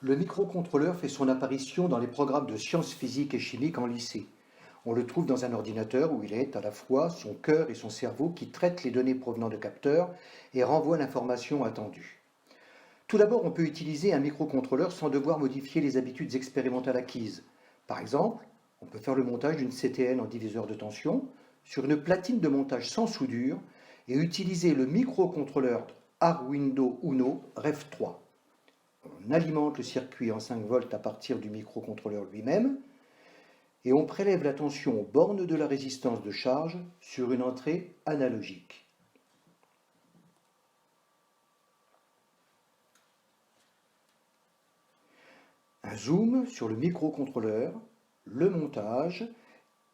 Le microcontrôleur fait son apparition dans les programmes de sciences physiques et chimiques en lycée. On le trouve dans un ordinateur où il est à la fois son cœur et son cerveau qui traitent les données provenant de capteurs et renvoient l'information attendue. Tout d'abord, on peut utiliser un microcontrôleur sans devoir modifier les habitudes expérimentales acquises. Par exemple, on peut faire le montage d'une CTN en diviseur de tension sur une platine de montage sans soudure et utiliser le microcontrôleur Arduino Uno REV3. On alimente le circuit en 5 volts à partir du microcontrôleur lui-même et on prélève la tension aux bornes de la résistance de charge sur une entrée analogique. Un zoom sur le microcontrôleur, le montage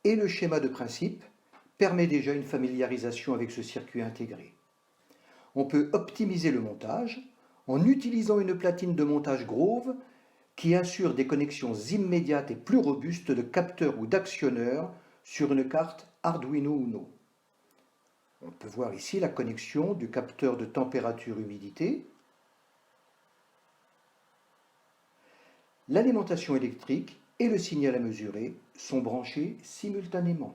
et le schéma de principe permet déjà une familiarisation avec ce circuit intégré. On peut optimiser le montage en utilisant une platine de montage Grove qui assure des connexions immédiates et plus robustes de capteurs ou d'actionneurs sur une carte Arduino Uno. On peut voir ici la connexion du capteur de température-humidité. L'alimentation électrique et le signal à mesurer sont branchés simultanément.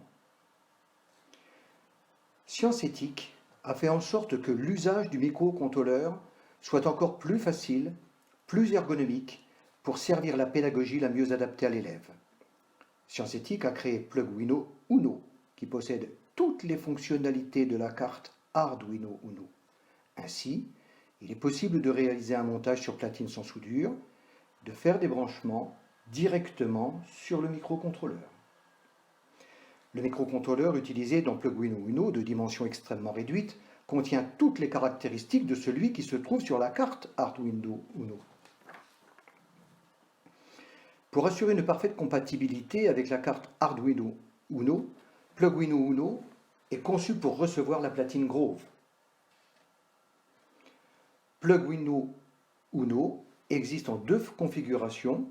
Sciencetic a fait en sorte que l'usage du microcontrôleur soit encore plus facile, plus ergonomique, pour servir la pédagogie la mieux adaptée à l'élève. Sciencetic a créé Plugwino Uno, qui possède toutes les fonctionnalités de la carte Arduino Uno. Ainsi, il est possible de réaliser un montage sur platine sans soudure, de faire des branchements directement sur le microcontrôleur. Le microcontrôleur utilisé dans Plugwino Uno, de dimension extrêmement réduite, contient toutes les caractéristiques de celui qui se trouve sur la carte Arduino Uno. Pour assurer une parfaite compatibilité avec la carte Arduino Uno, Plugwino Uno est conçu pour recevoir la platine Grove. Plugwino Uno existe en deux configurations.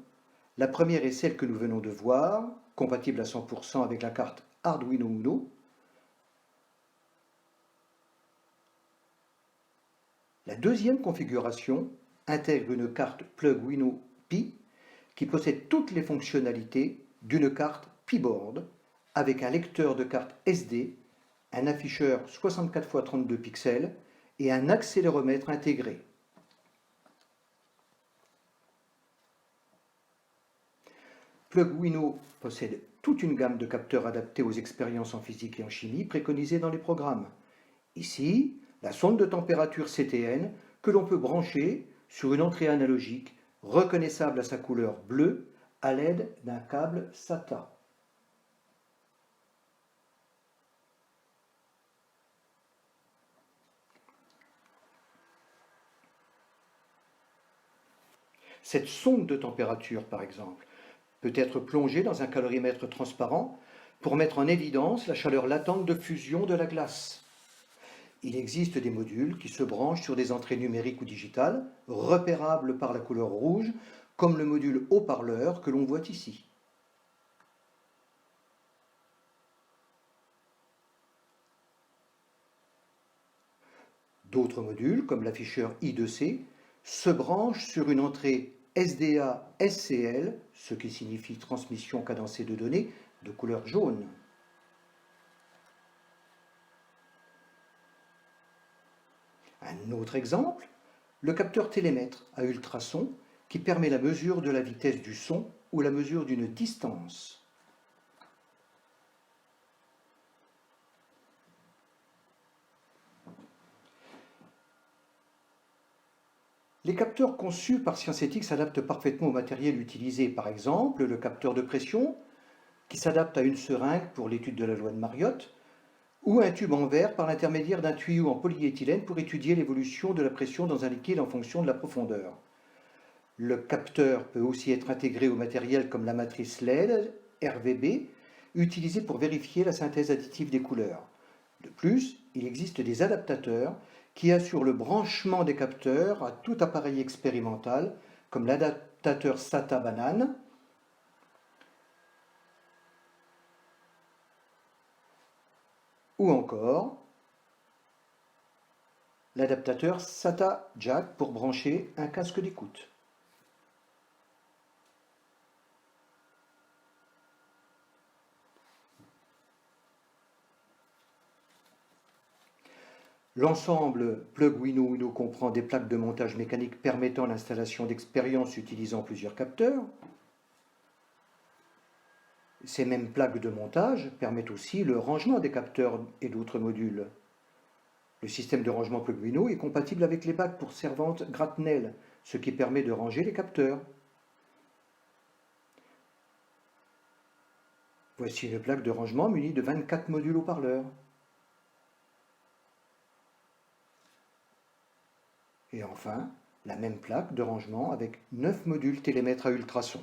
La première est celle que nous venons de voir, compatible à 100% avec la carte Arduino Uno. La deuxième configuration intègre une carte Plugwino Pi qui possède toutes les fonctionnalités d'une carte Pi-board avec un lecteur de carte SD, un afficheur 64 x 32 pixels et un accéléromètre intégré. Plugwino possède toute une gamme de capteurs adaptés aux expériences en physique et en chimie préconisées dans les programmes. Ici, la sonde de température CTN que l'on peut brancher sur une entrée analogique reconnaissable à sa couleur bleue à l'aide d'un câble SATA. Cette sonde de température, par exemple, peut être plongée dans un calorimètre transparent pour mettre en évidence la chaleur latente de fusion de la glace. Il existe des modules qui se branchent sur des entrées numériques ou digitales, repérables par la couleur rouge, comme le module haut-parleur que l'on voit ici. D'autres modules, comme l'afficheur I2C, se branchent sur une entrée SDA-SCL, ce qui signifie transmission cadencée de données, de couleur jaune. Un autre exemple, le capteur télémètre à ultrasons qui permet la mesure de la vitesse du son ou la mesure d'une distance. Les capteurs conçus par Sciencetic s'adaptent parfaitement au matériel utilisé. Par exemple, le capteur de pression, qui s'adapte à une seringue pour l'étude de la loi de Mariotte, ou un tube en verre par l'intermédiaire d'un tuyau en polyéthylène pour étudier l'évolution de la pression dans un liquide en fonction de la profondeur. Le capteur peut aussi être intégré au matériel comme la matrice LED, RVB, utilisée pour vérifier la synthèse additive des couleurs. De plus, il existe des adaptateurs qui assurent le branchement des capteurs à tout appareil expérimental, comme l'adaptateur SATA Banane, ou encore l'adaptateur SATA Jack pour brancher un casque d'écoute. L'ensemble Plug-Wino Uno comprend des plaques de montage mécanique permettant l'installation d'expériences utilisant plusieurs capteurs. Ces mêmes plaques de montage permettent aussi le rangement des capteurs et d'autres modules. Le système de rangement Plug-Wino est compatible avec les bacs pour servantes Gratnell, ce qui permet de ranger les capteurs. Voici une plaque de rangement munie de 24 modules haut-parleurs. Et enfin, la même plaque de rangement avec 9 modules télémètres à ultrasons.